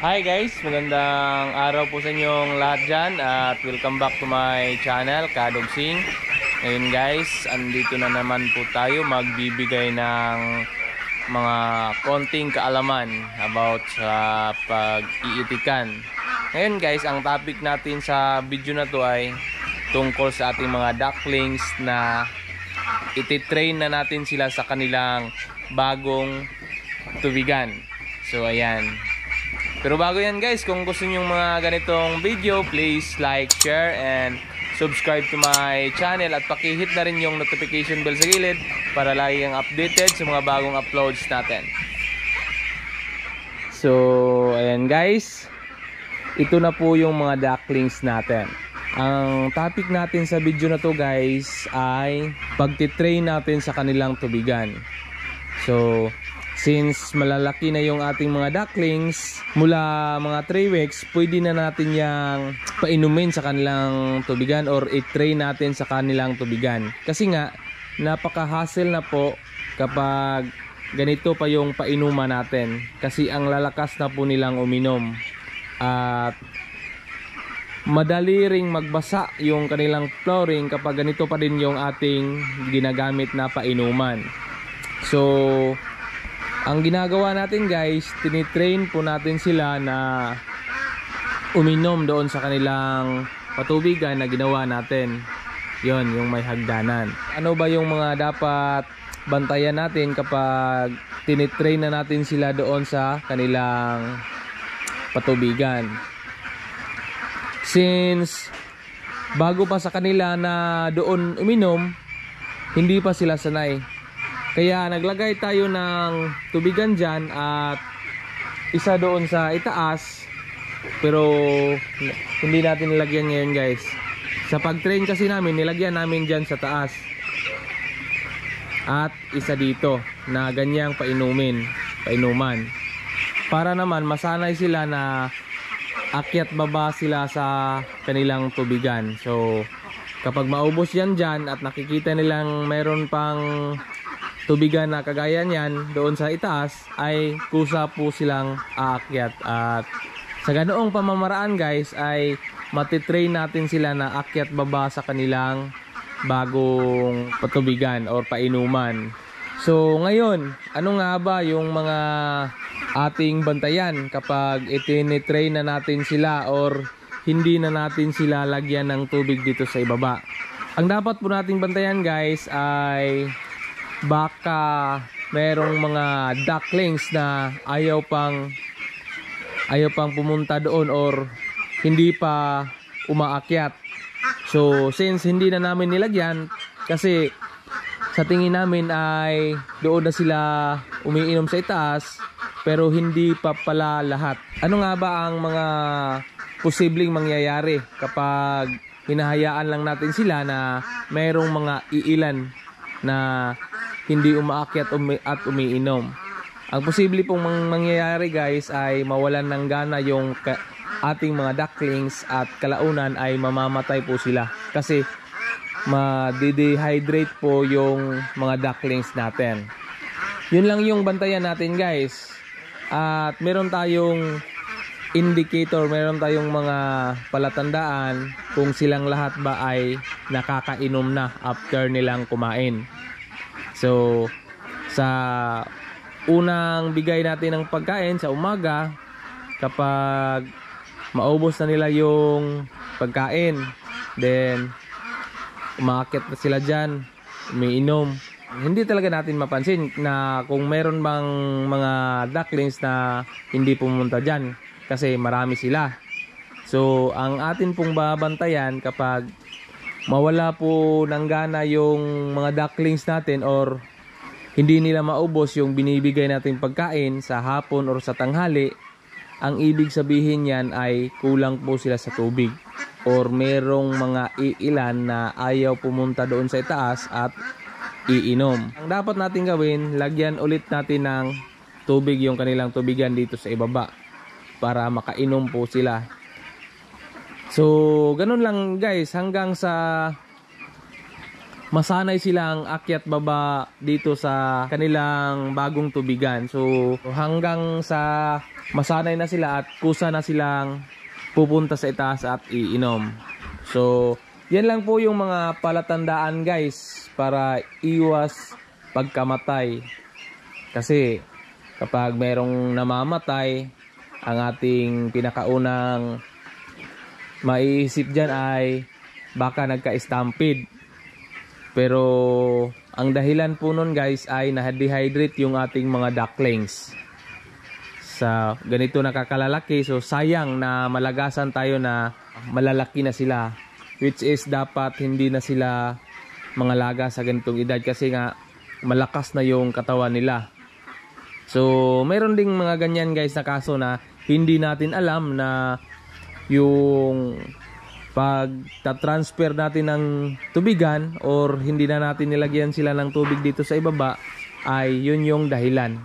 Hi guys, magandang araw po sa inyong lahat dyan at welcome back to my channel, Kadogsing. Ngayon guys, andito na naman po tayo magbibigay ng mga konting kaalaman about sa pag-iitikan. Ngayon guys, ang topic natin sa video na to ay tungkol sa ating mga ducklings na ititrain na natin sila sa kanilang bagong tubigan. So ayan. Pero bago yan guys, kung gusto niyo mga ganitong video, please like, share, and subscribe to my channel. At pakihit na rin yung notification bell sa gilid para lagi kang updated sa mga bagong uploads natin. So, ayan guys. Ito na po yung mga ducklings natin. Ang topic natin sa video na to guys ay pagtitrain natin sa kanilang tubigan. So, since malalaki na yung ating mga ducklings, mula mga 3 weeks, pwede na natin yang painumin sa kanilang tubigan or i-train natin sa kanilang tubigan. Kasi nga, napaka-hassle na po kapag ganito pa yung painuman natin. Kasi ang lalakas na po nilang uminom. At madali ring magbasa yung kanilang flooring kapag ganito pa din yung ating ginagamit na painuman. So, ang ginagawa natin guys, tinitrain po natin sila na uminom doon sa kanilang patubigan na ginawa natin. Yon, yung may hagdanan. Ano ba yung mga dapat bantayan natin kapag tinitrain na natin sila doon sa kanilang patubigan? Since bago pa sa kanila na doon uminom, hindi pa sila sanay. Kaya naglagay tayo ng tubigan dyan at isa doon sa itaas, pero hindi natin nilagyan ngayon guys. Sa pag-train kasi namin, nilagyan namin dyan sa taas. At isa dito na ganyang painuman. Para naman masanay sila na akyat baba sila sa kanilang tubigan. So kapag maubos yan dyan at nakikita nilang mayroon pang tubigan na kagaya niyan doon sa itaas, ay kusa po silang aakyat. At sa ganoong pamamaraan guys ay matitrain natin sila na akyat baba sa kanilang bagong patubigan or painuman. So ngayon, ano nga ba yung mga ating bantayan kapag itinitrain na natin sila or hindi na natin sila lagyan ng tubig dito sa ibaba? Ang dapat po nating bantayan guys ay baka merong mga ducklings na ayaw pang pumunta doon or hindi pa umaakyat. So since hindi na namin nilagyan, kasi sa tingin namin ay doon na sila umiinom sa itaas, pero hindi pa pala lahat. Ano nga ba ang mga posibleng mangyayari kapag hinahayaan lang natin sila na mayroong mga iilan na hindi umaakyat at umiinom? Ang posible pong mangyayari guys ay mawalan ng gana yung ating mga ducklings at kalaunan ay mamamatay po sila kasi ma-dehydrate po yung mga ducklings natin. Yun lang yung bantayan natin guys. At meron tayong indicator, meron tayong mga palatandaan kung silang lahat ba ay nakakainom na after nilang kumain. So sa unang bigay natin ng pagkain sa umaga, kapag maubos na nila yung pagkain, then umaakit na sila dyan, umiinom. Hindi talaga natin mapansin na kung meron bang mga ducklings na hindi pumunta dyan kasi marami sila. So ang atin pong babantayan kapag mawala po ng gana yung mga ducklings natin or hindi nila maubos yung binibigay nating pagkain sa hapon or sa tanghali, ang ibig sabihin yan ay kulang po sila sa tubig or merong mga iilan na ayaw pumunta doon sa itaas at iinom. Ang dapat natin gawin, lagyan ulit natin ng tubig yung kanilang tubigan dito sa ibaba para makainom po sila. So ganun lang guys, hanggang sa masanay silang akyat baba dito sa kanilang bagong tubigan. So hanggang sa masanay na sila at kusa na silang pupunta sa itaas at iinom. So yan lang po yung mga palatandaan guys para iwas pagkamatay. Kasi kapag merong namamatay, ang ating pinakaunang maiisip dyan ay baka nagka-stampede. Pero ang dahilan po nun guys ay na-dehydrate yung ating mga ducklings. Sa ganito nakakalalaki, so sayang na malagasan tayo na malalaki na sila. Which is dapat hindi na sila mga laga sa ganitong edad kasi nga malakas na yung katawan nila. So mayroon ding mga ganyan guys na kaso na hindi natin alam na yung pag-transfer natin ng tubigan or hindi na natin nilagyan sila ng tubig dito sa ibaba ay yun yung dahilan.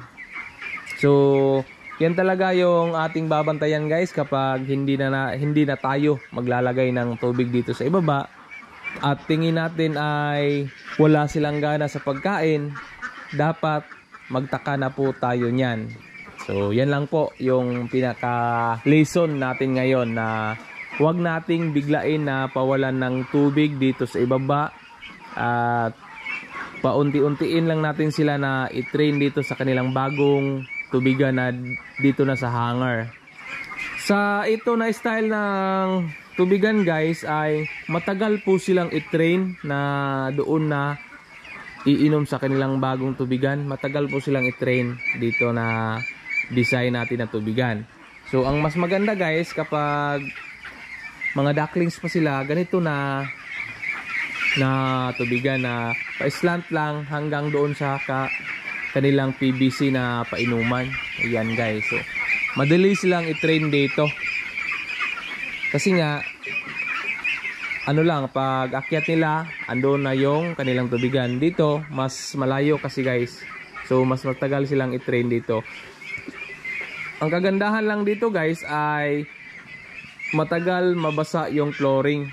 So yan talaga yung ating babantayan guys kapag hindi na tayo maglalagay ng tubig dito sa ibaba at tingin natin ay wala silang gana sa pagkain, dapat magtaka na po tayo niyan. So yan lang po yung pinaka lesson natin ngayon na huwag nating biglain na pawalan ng tubig dito sa ibaba at paunti-untiin lang natin sila na i-train dito sa kanilang bagong tubigan na dito na sa hangar. Sa ito na style ng tubigan guys ay matagal po silang i-train na doon na iinom sa kanilang bagong tubigan. Matagal po silang i-train dito na design natin na tubigan. So ang mas maganda guys kapag mga ducklings pa sila, ganito na tubigan na pa-slant lang hanggang doon sa kanilang PVC na painuman. Ayan guys. So madali silang i-train dito. Kasi nga ano lang, pag akyat nila andun na yung kanilang tubigan. Dito mas malayo kasi guys. So mas matagal silang i-train dito. Ang kagandahan lang dito guys ay matagal mabasa yung flooring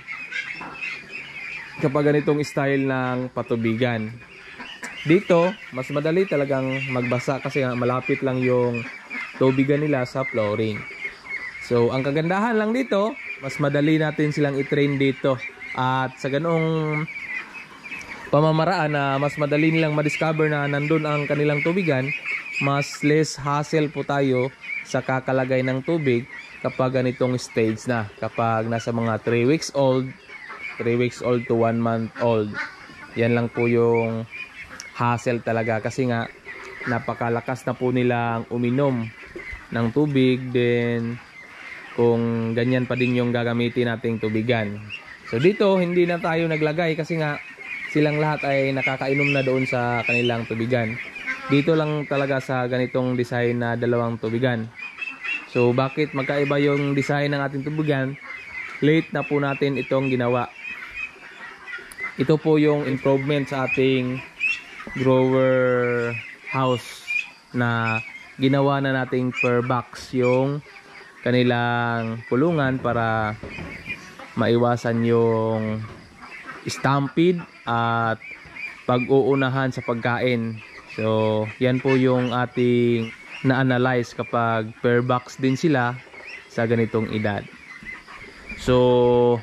kapag ganitong style ng patubigan. Dito mas madali talagang magbasa kasi malapit lang yung tubigan nila sa flooring. So ang kagandahan lang dito, mas madali natin silang i-train dito. At sa ganong pamamaraan na mas madali nilang ma-discover na nandun ang kanilang tubigan, mas less hassle po tayo sa kakalagay ng tubig kapag ganitong stage na. Kapag nasa mga 3 weeks old to 1 month old. Yan lang po yung hassle talaga kasi nga napakalakas na po nilang uminom ng tubig. Then kung ganyan pa din yung gagamitin nating tubigan. So dito hindi na tayo naglagay kasi nga silang lahat ay nakakainom na doon sa kanilang tubigan. Dito lang talaga sa ganitong design na dalawang tubigan. So bakit magkaiba yung design ng ating tubigan? Late na po natin itong ginawa. Ito po yung improvement sa ating grower house na ginawa na nating per box yung kanilang kulungan para maiwasan yung stampede at pag-uunahan sa pagkain. So yan po yung ating na-analyze kapag per box din sila sa ganitong edad. So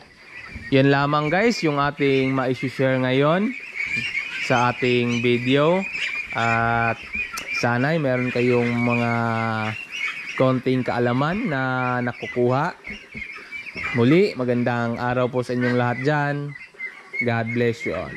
yan lamang guys yung ating ma-share ngayon sa ating video. At sana'y meron kayong mga konting kaalaman na nakukuha. Muli, magandang araw po sa inyong lahat dyan. God bless you all.